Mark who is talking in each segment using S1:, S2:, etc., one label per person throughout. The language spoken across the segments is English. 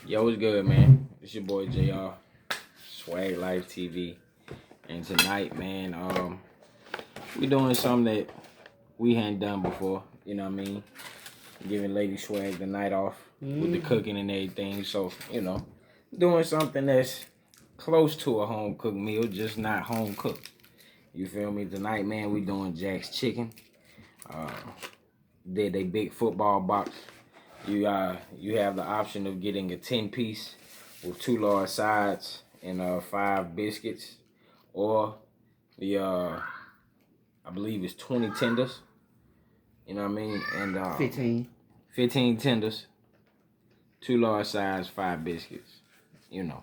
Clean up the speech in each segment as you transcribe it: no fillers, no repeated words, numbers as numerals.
S1: Yo, what's good, man? It's your boy JR, Swag Life TV, and tonight, man, we doing something that we hadn't done before. You know what I mean? Giving Lady Swag the night off with the cooking and everything. So, doing something that's close to a home cooked meal, just not home cooked. You feel me? Tonight, man, we doing Jack's Chicken. Did a big football box. You have the option of getting a 10-piece with 2 large sides and 5 biscuits, or the I believe it's 20 tenders. You know what I mean? And 15 tenders, 2 large sides, 5 biscuits. You know.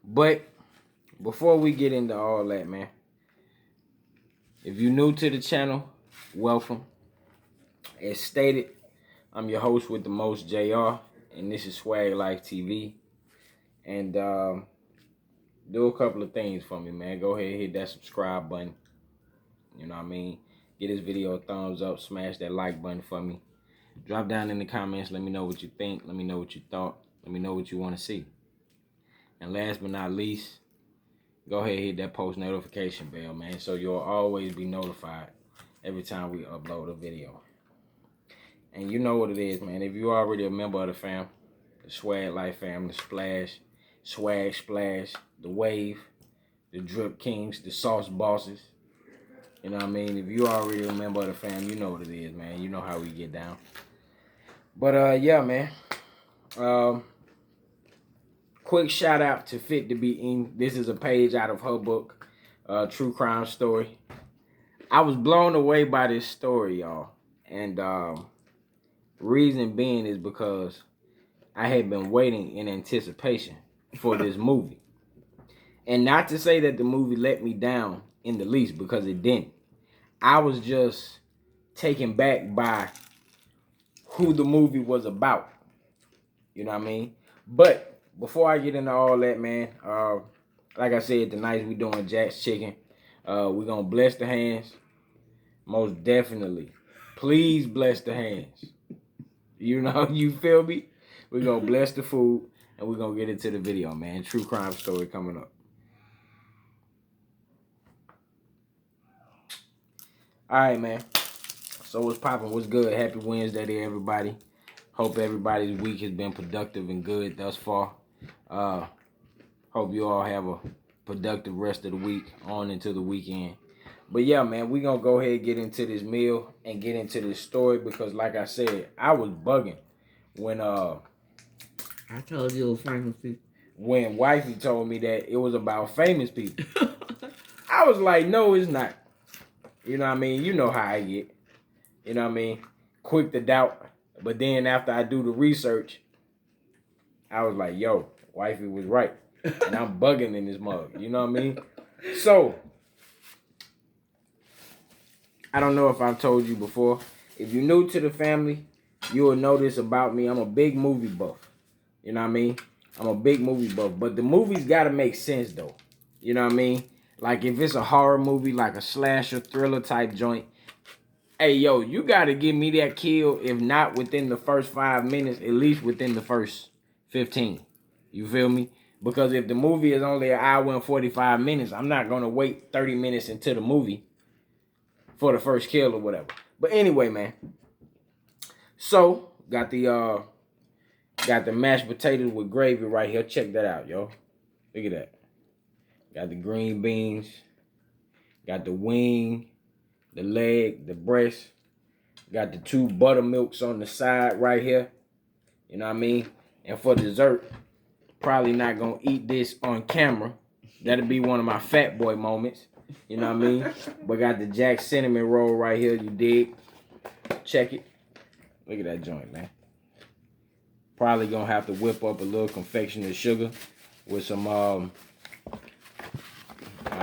S1: But before we get into all that, man, if you're new to the channel, welcome. As stated, I'm your host with the most, JR, and this is Swag Life TV. And do a couple of things for me, man. Go ahead and hit that subscribe button. You know what I mean? Get this video a thumbs up. Smash that like button for me. Drop down in the comments. Let me know what you think. Let me know what you thought. Let me know what you want to see. And last but not least, go ahead and hit that post notification bell, man, so you'll always be notified every time we upload a video. And you know what it is, man. If you're already a member of the fam, the Swag Life fam, the Splash, Swag Splash, the Wave, the Drip Kings, the Sauce Bosses. You know what I mean? If you already a member of the fam, you know what it is, man. You know how we get down. But yeah, man. Quick shout out to Fit to Be In. This is a page out of her book, True Crime Story. I was blown away by this story, y'all. And reason being is because I had been waiting in anticipation for this movie. And not to say that the movie let me down in the least, because it didn't. I was just taken back by who the movie was about. You know what I mean? But before I get into all that, man, like I said, tonight we doing Jack's Chicken. We're going to bless the hands. Most definitely. Please bless the hands. You know, you feel me? We're going to bless the food, and we're going to get into the video, man. True crime story coming up. All right, man. So what's popping? What's good? Happy Wednesday to everybody. Hope everybody's week has been productive and good thus far. Hope you all have a productive rest of the week on into the weekend. But yeah, man, we're going to go ahead and get into this meal and get into this story because, like I said, I was bugging when
S2: I told you it was famous people.
S1: When wifey told me that it was about famous people. I was like, no, it's not. You know what I mean? You know how I get. You know what I mean? Quick to doubt. But then after I do the research, I was like, yo, wifey was right. And I'm bugging in this mug. You know what I mean? So, I don't know if I've told you before. If you're new to the family, you will know this about me. I'm a big movie buff. You know what I mean? I'm a big movie buff. But the movies got to make sense, though. You know what I mean? Like, if it's a horror movie, like a slasher, thriller type joint, hey, yo, you got to give me that kill, if not within the first 5 minutes, at least within the first 15. You feel me? Because if the movie is only an hour and 45 minutes, I'm not going to wait 30 minutes into the movie for the first kill or whatever. But anyway, man. So, got the mashed potatoes with gravy right here. Check that out, yo. Look at that. Got the green beans. Got the wing, the leg, the breast. Got the 2 buttermilks on the side right here. You know what I mean? And for dessert, probably not going to eat this on camera. That'll be one of my fat boy moments. You know what I mean? But got the Jack cinnamon roll right here. You dig? Check it. Look at that joint, man. Probably going to have to whip up a little confectioner sugar with some, I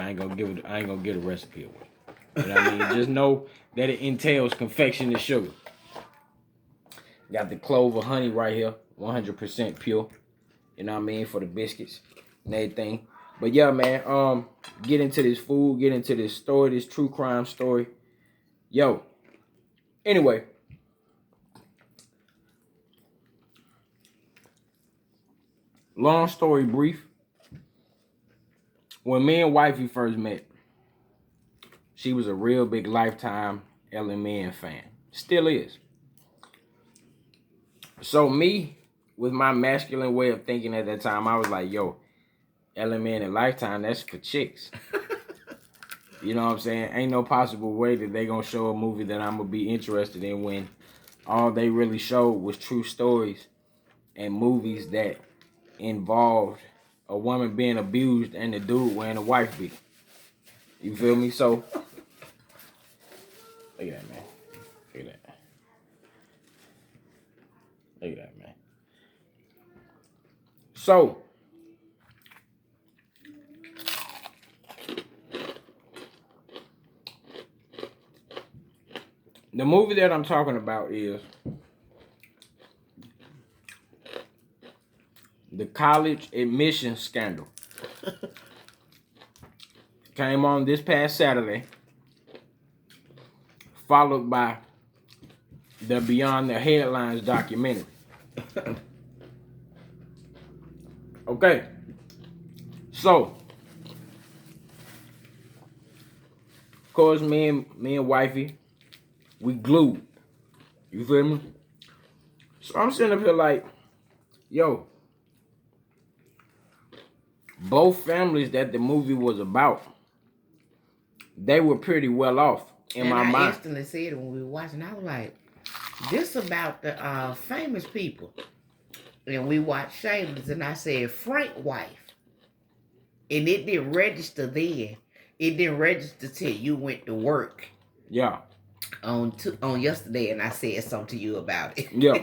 S1: ain't gonna give a recipe away. You know what I mean? Just know that it entails confectioner sugar. Got the clover honey right here, 100% pure. You know what I mean? For the biscuits and everything. But yeah, man, get into this food, get into this story, this true crime story. Yo. Anyway. Long story brief. When me and wifey first met, she was a real big Lifetime LMN fan. Still is. So me, with my masculine way of thinking at that time, I was like, yo, LMN and Lifetime, that's for chicks. You know what I'm saying? Ain't no possible way that they gonna show a movie that I'm gonna be interested in when all they really showed was true stories and movies that involved a woman being abused and the dude wearing a wife beater. You feel me? So, look at that, man. Look at that. Look at that, man. So, the movie that I'm talking about is the college admission scandal. Came on this past Saturday, followed by the Beyond the Headlines documentary. Okay, so of course, me and wifey, we glued. You feel me? So I'm sitting up here like, yo, both families that the movie was about, they were pretty well off in my mind.
S2: I instantly said it when we were watching. I was like, this about the famous people. And we watched Shameless, and I said, Frank wife. And it didn't register then. It didn't register till you went to work.
S1: Yeah.
S2: On yesterday, and I said something to you about it.
S1: Yeah.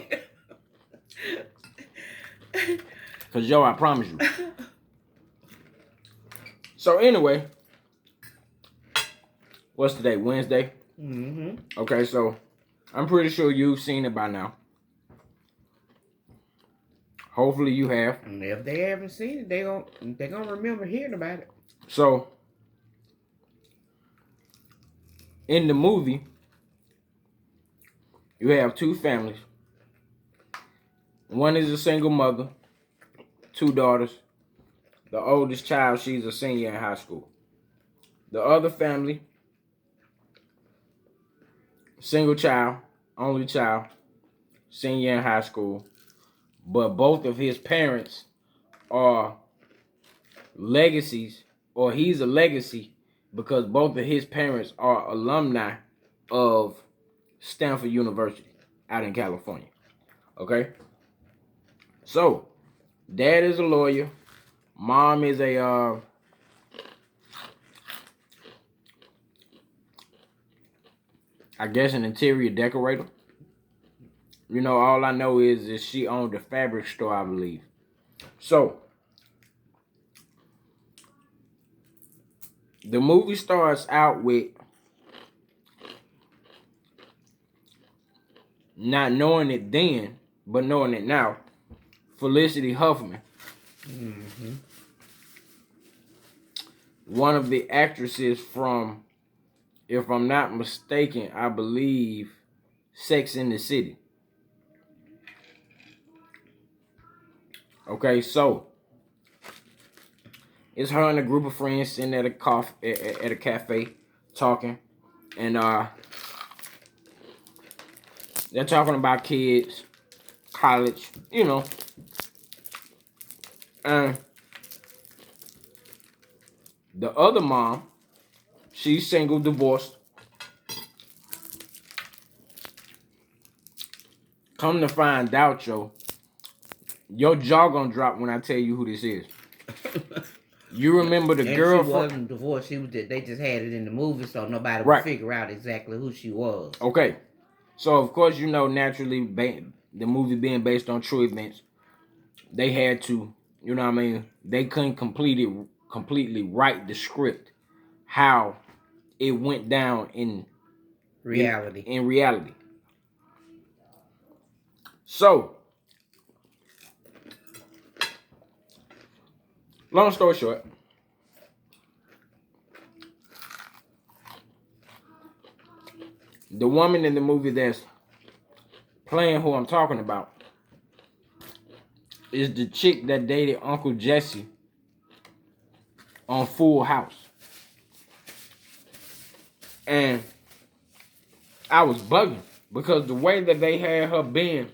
S1: Cause yo, I promise you. So anyway, what's today? Wednesday?
S2: Mm-hmm.
S1: Okay, so I'm pretty sure you've seen it by now. Hopefully you have.
S2: And if they haven't seen it, they're gonna remember hearing about it.
S1: So in the movie, you have two families. One is a single mother, two daughters. The oldest child, she's a senior in high school. The other family, single child, only child, senior in high school. But both of his parents are legacies, or he's a legacy because both of his parents are alumni of Stanford University out in California. Okay? So, dad is a lawyer. Mom is a I guess an interior decorator. You know, all I know is she owned a fabric store, I believe. So, the movie starts out with not knowing it then, but knowing it now. Felicity Huffman.
S2: Mm-hmm.
S1: One of the actresses from, if I'm not mistaken, I believe Sex in the City. Okay, so it's her and a group of friends sitting at a cafe talking, and they're talking about kids, college, you know. And the other mom, she's single, divorced. Come to find out, your jaw gonna drop when I tell you who this is. You remember the girl
S2: she wasn't divorced. They just had it in the movie, so nobody would figure out exactly who she was.
S1: Okay, so of course you know naturally the movie being based on true events, they had to, you know what I mean. They couldn't completely write the script how it went down in
S2: reality.
S1: In reality. So, long story short, the woman in the movie that's playing who I'm talking about, is the chick that dated Uncle Jesse on Full House. And I was bugging because the way that they had her being,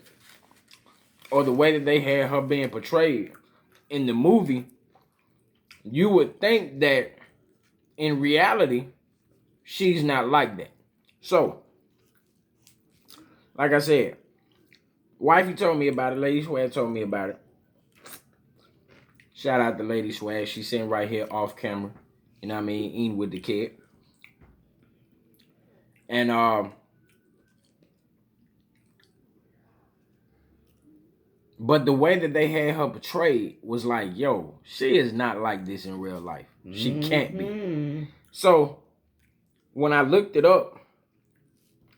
S1: or the way that they had her being portrayed in the movie, you would think that in reality, she's not like that. So, like I said, wifey told me about it. Lady Swag told me about it. Shout out to Lady Swag. She's sitting right here off camera. You know what I mean? Eating with the kid. And but the way that they had her portrayed was like, yo, she is not like this in real life. She can't be. So when I looked it up,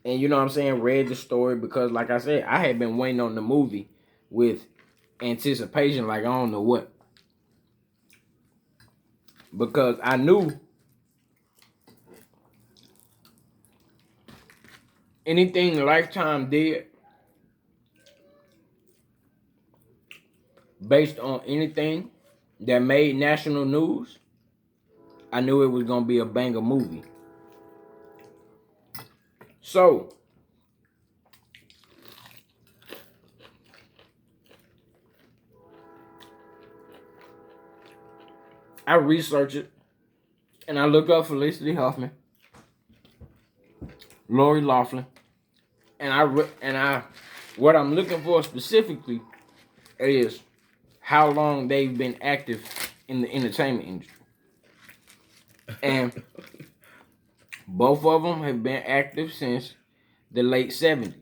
S1: and you know what I'm saying, read the story, because like I said, I had been waiting on the movie with anticipation, like I don't know what. Because I knew anything Lifetime did based on anything that made national news, I knew it was going to be a banger movie. So, I research it, and I look up Felicity Huffman, Lori Loughlin, and what I'm looking for specifically is how long they've been active in the entertainment industry. And both of them have been active since the late 70s.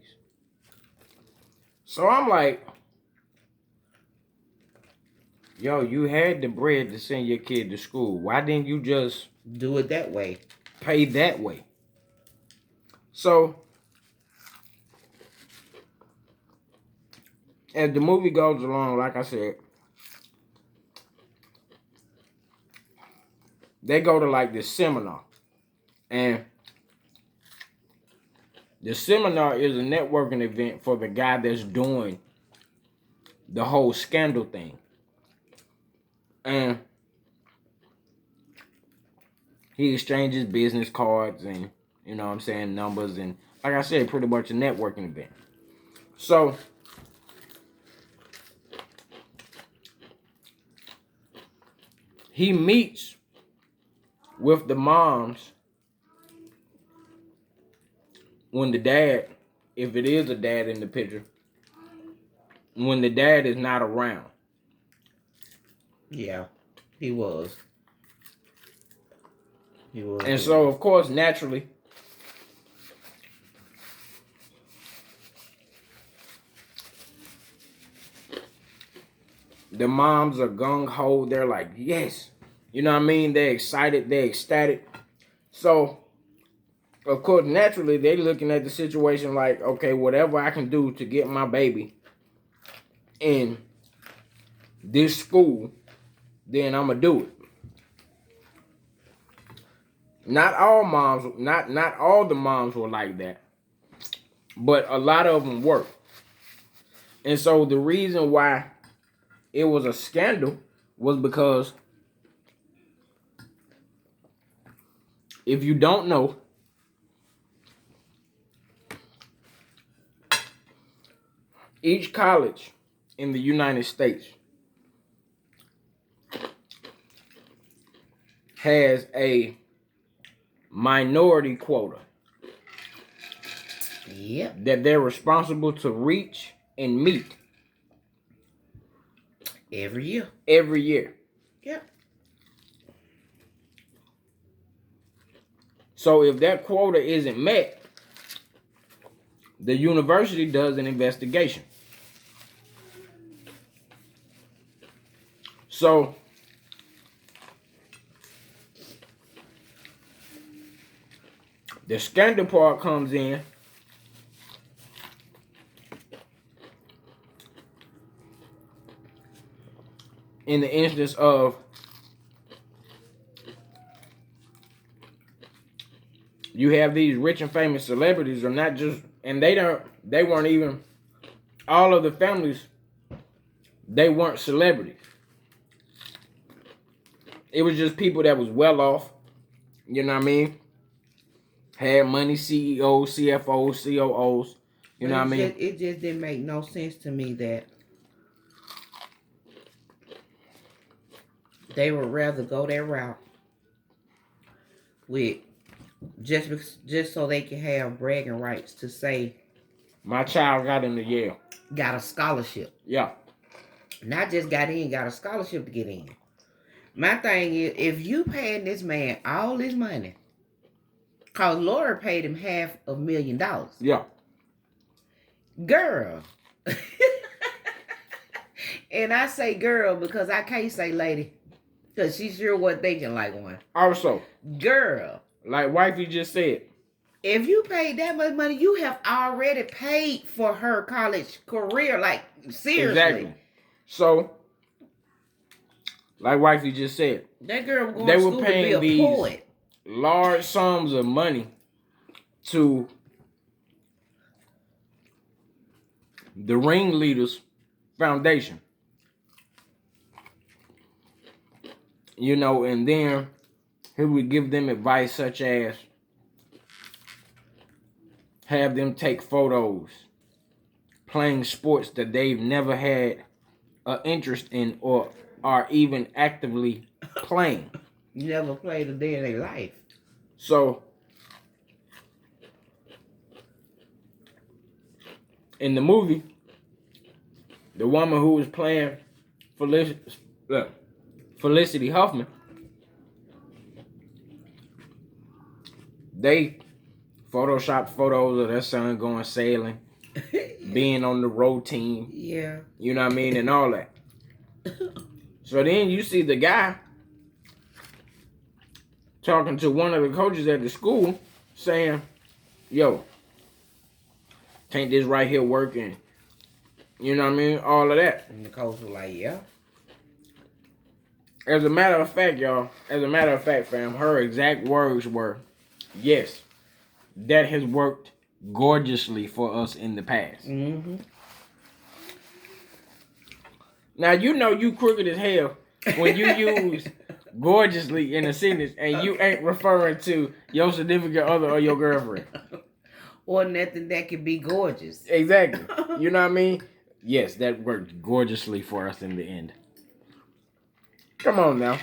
S1: So I'm like, yo, you had the bread to send your kid to school. Why didn't you just
S2: do it that way?
S1: Pay that way. So, as the movie goes along, like I said, they go to like this seminar. And the seminar is a networking event for the guy that's doing the whole scandal thing. And he exchanges business cards and, you know what I'm saying, numbers, and like I said, pretty much a networking event. So, he meets with the moms when the dad, if it is a dad in the picture, when the dad is not around.
S2: Yeah, he was. He was.
S1: And so, of course, naturally, the moms are gung-ho. They're like, yes. You know what I mean? They're excited. They're ecstatic. So, of course, naturally, they're looking at the situation like, okay, whatever I can do to get my baby in this school, then I'm going to do it. Not all moms, not all the moms were like that, but a lot of them were. And so the reason why it was a scandal was because, if you don't know, each college in the United States has a minority quota.
S2: Yep.
S1: That they're responsible to reach and meet
S2: every year.
S1: Every year.
S2: Yep.
S1: So if that quota isn't met, the university does an investigation. So the scandal part comes in the instance of you have these rich and famous celebrities, or not just, and they weren't even, all of the families they weren't celebrities. It was just people that was well off. You know what I mean? Had money, CEOs, CFOs, COOs. You know what I mean?
S2: It just didn't make no sense to me that they would rather go that route with just so they can have bragging rights to say
S1: my child got into Yale.
S2: Got a scholarship.
S1: Yeah.
S2: Not just got in, got a scholarship to get in. My thing is, if you paying this man all this money, cause Laura paid him $500,000.
S1: Yeah.
S2: Girl. And I say girl because I can't say lady. Because she sure wasn't thinking like one.
S1: Also.
S2: Girl.
S1: Like wifey just said.
S2: If you paid that much money, you have already paid for her college career. Like, seriously. Exactly.
S1: So, like wifey just said.
S2: That girl was going to school to be a poet.
S1: Large sums of money to the Ringleaders Foundation. You know, and then he would give them advice such as have them take photos playing sports that they've never had an interest in or are even actively playing.
S2: Never played a day in their life.
S1: So, in the movie, the woman who was playing Felicity Huffman, they photoshopped photos of their son going sailing, being on the road team.
S2: Yeah.
S1: You know what I mean? And all that. So then you see the guy talking to one of the coaches at the school saying, yo, can't this right here work? And you know what I mean? All of that.
S2: And the coach was like, yeah.
S1: As a matter of fact, y'all, fam, her exact words were, yes, that has worked gorgeously for us in the past.
S2: Mm-hmm.
S1: Now, you know you crooked as hell when you use gorgeously in a sentence and you ain't referring to your significant other or your girlfriend.
S2: Or nothing that could be gorgeous.
S1: Exactly. You know what I mean? Yes, that worked gorgeously for us in the end. Come on now.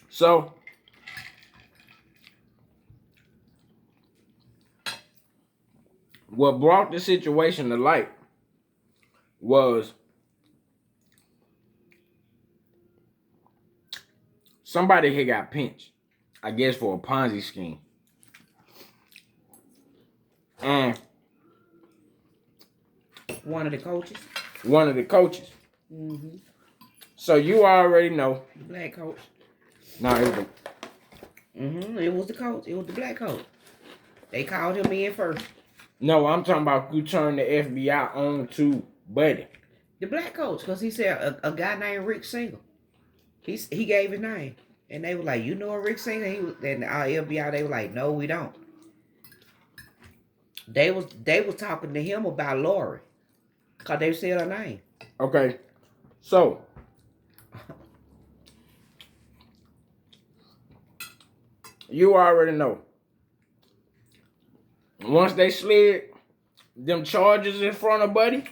S1: So, what brought the situation to light was somebody had got pinched, I guess, for a Ponzi scheme. And
S2: one of the coaches.
S1: Mm-hmm. So you already know.
S2: The black coach.
S1: No, it was the...
S2: It was the coach. It was the black coach. They called him in first.
S1: No, I'm talking about who turned the FBI on to Buddy.
S2: The black coach, because he said a guy named Rick Singer. He gave his name. And they were like, you know a Rick Singer? Then our FBI, they were like, no, we don't. They was talking to him about Lori. Because they said her name.
S1: Okay. So, you already know. Once they slid them charges in front of Buddy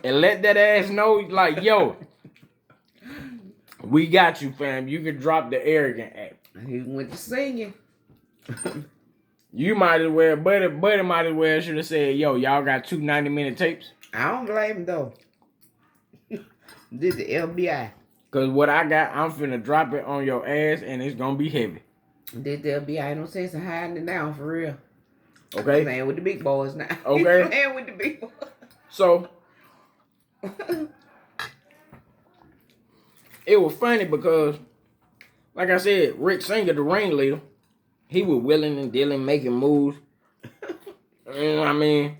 S1: and let that ass know, like, yo, we got you, fam. You can drop the arrogant act.
S2: He went to singing.
S1: You might as well, Buddy might as well should have said, yo, y'all got 2 90-minute tapes.
S2: I don't blame him, though. This the FBI.
S1: Because what I got, I'm finna drop it on your ass, and it's going to be heavy.
S2: This the FBI. No sense in hiding it down, for real.
S1: Okay?
S2: I'm playing with the big boys now.
S1: Okay?
S2: Playing with the big boys.
S1: So, it was funny because, like I said, Rick Singer, the ringleader, he was willing and dealing, making moves. You know what I mean?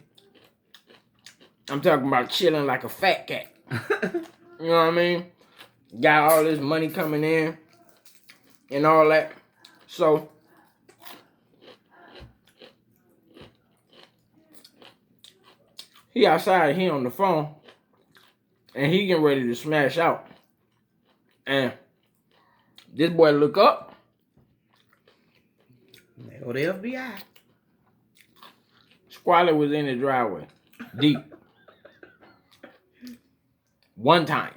S1: I'm talking about chilling like a fat cat. You know what I mean? Got all this money coming in and all that. So, he outside, he on the phone and he getting ready to smash out. And this boy look up.
S2: They go the FBI.
S1: Squalor was in the driveway, deep. One time,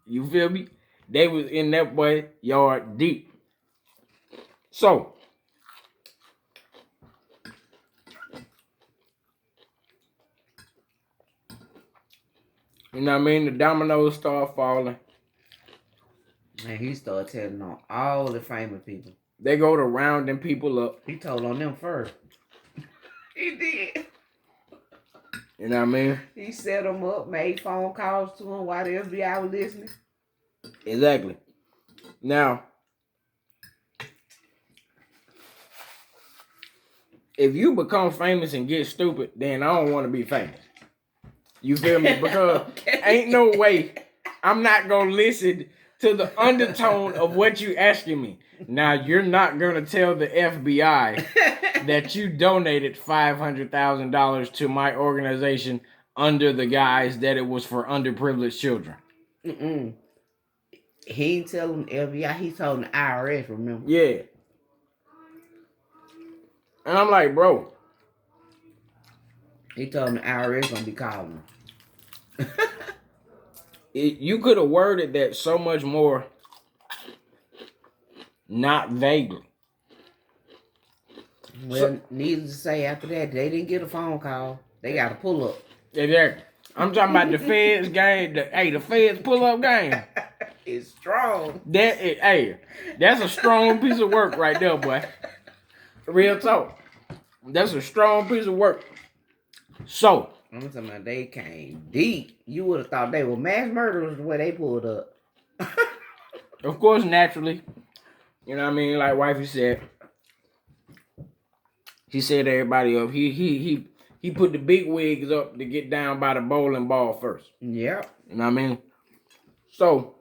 S1: you feel me? They was in that boy yard deep. So, you know what I mean? The dominoes start falling.
S2: And he started telling on all the famous people.
S1: They go to rounding people up.
S2: He told on them first. He did.
S1: You know what I mean?
S2: He set them up, made phone calls to them while the FBI was listening.
S1: Exactly. Now, if you become famous and get stupid, then I don't want to be famous. You feel me? Because
S2: Okay.
S1: ain't no way I'm not going to listen to the undertone of what you asking me. Now, you're not going to tell the FBI that you donated $500,000 to my organization under the guise that it was for underprivileged children.
S2: Mm-mm. He didn't tell them FBI, he told the IRS, remember?
S1: Yeah. And I'm like, bro.
S2: He told them the IRS gonna be calling them.
S1: You could have worded that so much more, not vaguely.
S2: Well, needless to say, after that, they didn't get a phone call. They got to pull up.
S1: Exactly. I'm talking about the feds game. The feds pull up game.
S2: It's strong.
S1: That's a strong piece of work right there, boy. Real talk. That's a strong piece of work. So,
S2: I'm talking about they came deep. You would have thought they were mass murderers the way they pulled up.
S1: of course, naturally, you know what I mean? Like wifey said, he set everybody up. He put the big wigs up to get down by the bowling ball first.
S2: Yep.
S1: You know what I mean? So,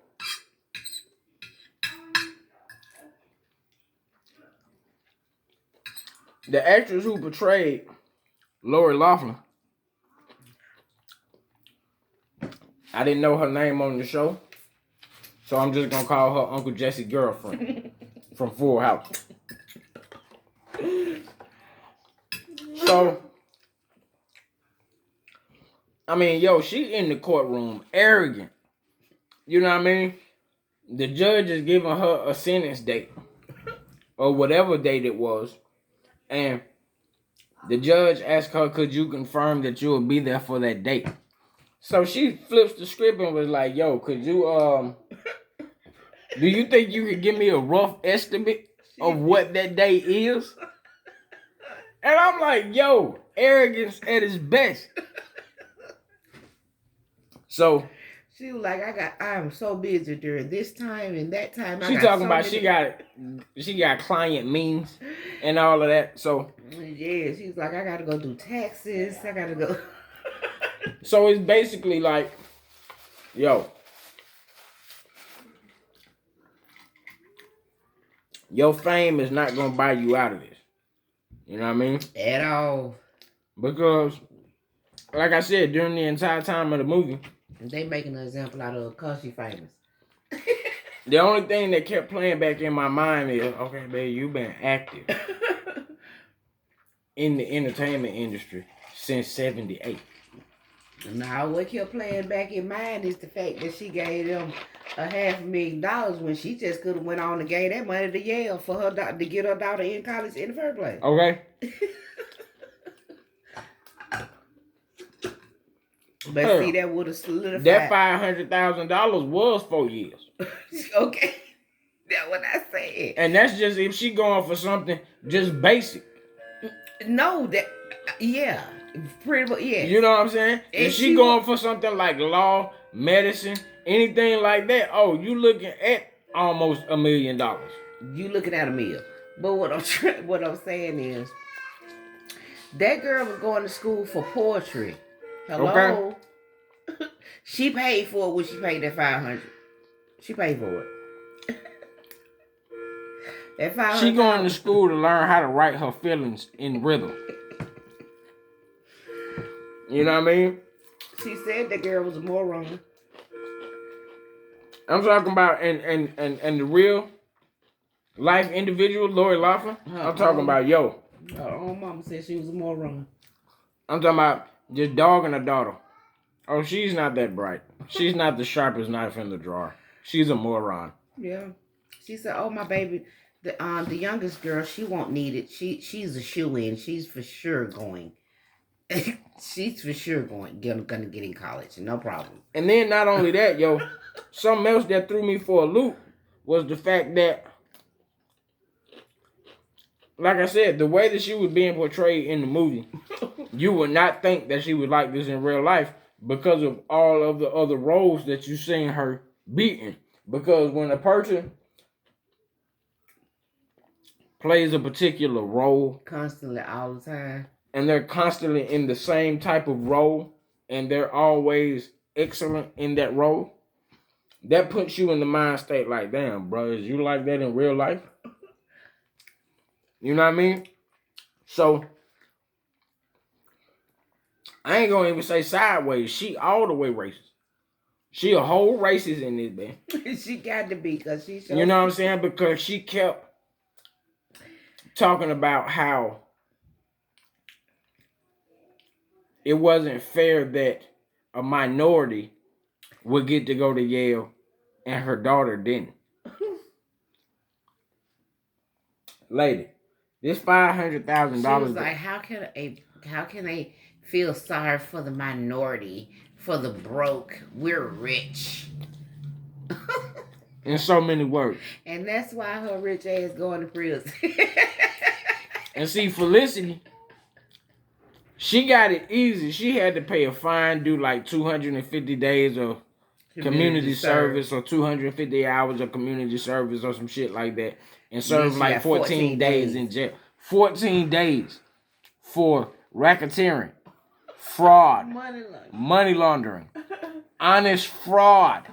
S1: the actress who portrayed Lori Loughlin, I didn't know her name on the show, so I'm just gonna call her Uncle Jesse's girlfriend from Full House. So, I mean, she in the courtroom, arrogant. You know what I mean? The judge is giving her a sentence date, or whatever date it was, and the judge asked her, could you confirm that you will be there for that date? So she flips the script and was like, could you, do you think you could give me a rough estimate of what that day is? And I'm like, arrogance at its best. So
S2: she was like, I am so busy during this time and that time.
S1: She talking about she got client means and all of that. So
S2: yeah, she's like, I gotta go do taxes. I gotta go.
S1: So it's basically like, your fame is not gonna buy you out of this. You know what I mean?
S2: At all.
S1: Because, like I said, during the entire time of the movie,
S2: they making an example out of her because she famous.
S1: The only thing that kept playing back in my mind is, okay, babe, you've been active in the entertainment industry since '78.
S2: Now, what kept playing back in mind is the fact that she gave them $500,000 when she just could have went on and gave that money to Yale for her to get her daughter in college in the first place.
S1: Okay.
S2: But see, that would have solidified.
S1: That $500,000 was 4 years.
S2: Okay. That's what I said.
S1: And that's just if she going for something just basic.
S2: No, yeah. Pretty much, yeah.
S1: You know what I'm saying? If she going for something like law, medicine, anything like that, you looking at almost $1 million.
S2: You looking at $1 million. But what I'm saying is, that girl was going to school for poetry. Hello. Okay. She paid for it when she paid that $500,000. She paid for it. That $500,000.
S1: She going to school to learn how to write her feelings in rhythm. You know what I mean?
S2: She said that girl was a moron.
S1: I'm talking about and the real life individual, Lori Loughlin. I'm talking about yo.
S2: Her own mama said she was a moron.
S1: I'm talking about just dogging her daughter. Oh, she's not that bright. She's not the sharpest knife in the drawer. She's a moron.
S2: Yeah. She said, "Oh, my baby, the youngest girl, she won't need it. She's a shoe-in. She's for sure going. She's for sure gonna get in college. No problem."
S1: And then not only that, yo, something else that threw me for a loop was the fact that, like I said, the way that she was being portrayed in the movie, you would not think that she was like this in real life because of all of the other roles that you seen her beating. Because when a person plays a particular role
S2: Constantly, all the time.
S1: and they're constantly in the same type of role and they're always excellent in that role, that puts you in the mind state like, damn, bro, is you like that in real life? You know what I mean? So, I ain't gonna even say sideways. She all the way racist. She a whole racist in this, man.
S2: She got to be, because she
S1: You know what I'm saying? Because she kept talking about how it wasn't fair that a minority would get to go to Yale and her daughter didn't. Lady, this $500,000.
S2: She was like, how can they feel sorry for the minority, for the broke? We're rich.
S1: In so many words.
S2: And that's why her rich ass going to prison.
S1: And see, Felicity, she got it easy. She had to pay a fine, do like 250 days of community service or 250 hours of community service or some shit like that, and serve like 14 days in jail. 14 days for racketeering, fraud, money laundering, honest fraud.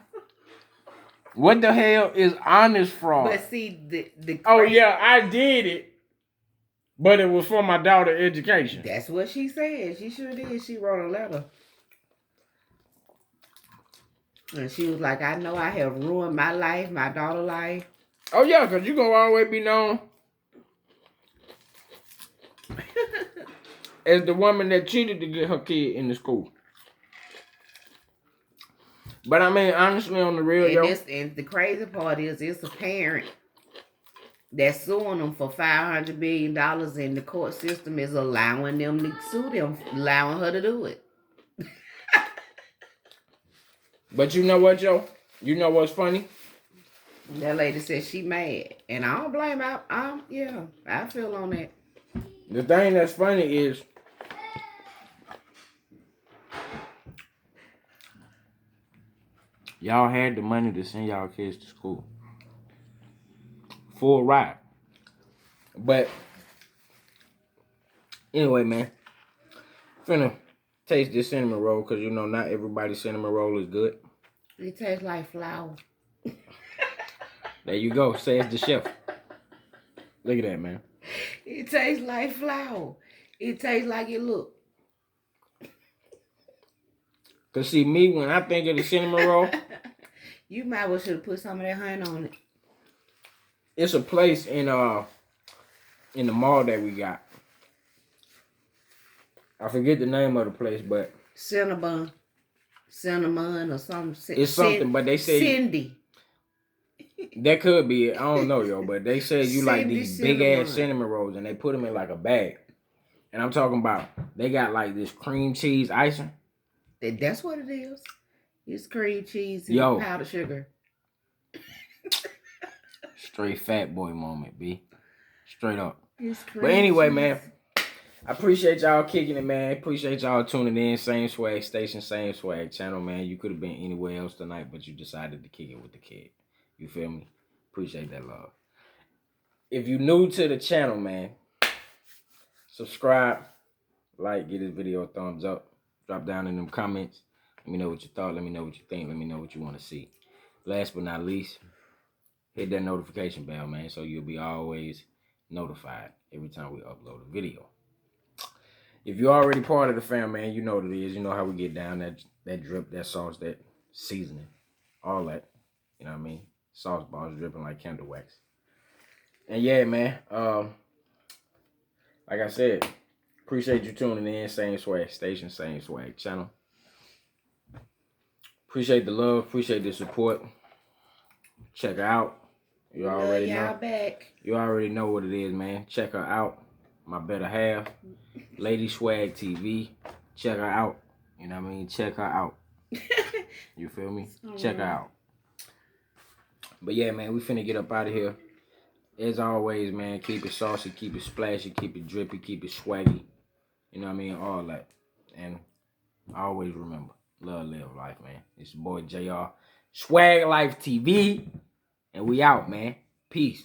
S1: What the hell is honest fraud?
S2: But see, the
S1: oh yeah, I did it, but it was for my daughter education.
S2: That's what she said. She sure did. She wrote a letter. And she was like, I know I have ruined my life, my daughter's life.
S1: Oh, yeah, because you're going to always be known as the woman that cheated to get her kid in the school. But, I mean, honestly, on the real,
S2: and the crazy part is it's a parent that's suing them for $500 million, and the court system is allowing them to sue them, allowing her to do it.
S1: But you know what, yo? You know what's funny?
S2: That lady said she mad. And I don't blame her. I feel on that.
S1: The thing that's funny is y'all had the money to send y'all kids to school. Full ride. But anyway, man. Finna taste this cinnamon roll because you know not everybody's cinnamon roll is good.
S2: It tastes like flour.
S1: There you go. Says the chef. Look at that, man.
S2: It tastes like flour. It tastes like it look.
S1: Cause see me when I think of the cinnamon roll,
S2: you might well should have put some of that honey on it.
S1: It's a place in the mall that we got. I forget the name of the place, but
S2: Cinnamon or something.
S1: It's something, but they say
S2: Cindy.
S1: That could be it. I don't know, yo, but they said you like these big
S2: cinnamon.
S1: ass cinnamon rolls, and they put them in like a bag. And I'm talking about they got like this cream cheese icing.
S2: That's what it is. It's cream cheese and powdered sugar.
S1: Straight fat boy moment, B. Straight up.
S2: But
S1: anyway, man, I appreciate y'all kicking it, man. Appreciate y'all tuning in. Same swag station, same swag channel, man. You could have been anywhere else tonight, but you decided to kick it with the kid. You feel me? Appreciate that love. If you new to the channel, man, subscribe, like, give this video a thumbs up. Drop down in them comments. Let me know what you thought. Let me know what you think. Let me know what you want to see. Last but not least, hit that notification bell, man, so you'll be always notified every time we upload a video. If you're already part of the fam, man, you know what it is. You know how we get down, that drip, that sauce, that seasoning, all that. You know what I mean? Sauce balls dripping like candle wax. And yeah, man. Like I said, appreciate you tuning in. Same Swag Station, Same Swag Channel. Appreciate the love. Appreciate the support. Check her out. You already know.
S2: Back.
S1: You already know what it is, man. Check her out. My better half. Lady Swag TV. Check her out. You know what I mean? Check her out. You feel me? Check her out. But yeah, man, we finna get up out of here. As always, man, keep it saucy, keep it splashy, keep it drippy, keep it swaggy. You know what I mean? All that. And always remember, love, live life, man. It's your boy JR. Swag Life TV. And we out, man. Peace.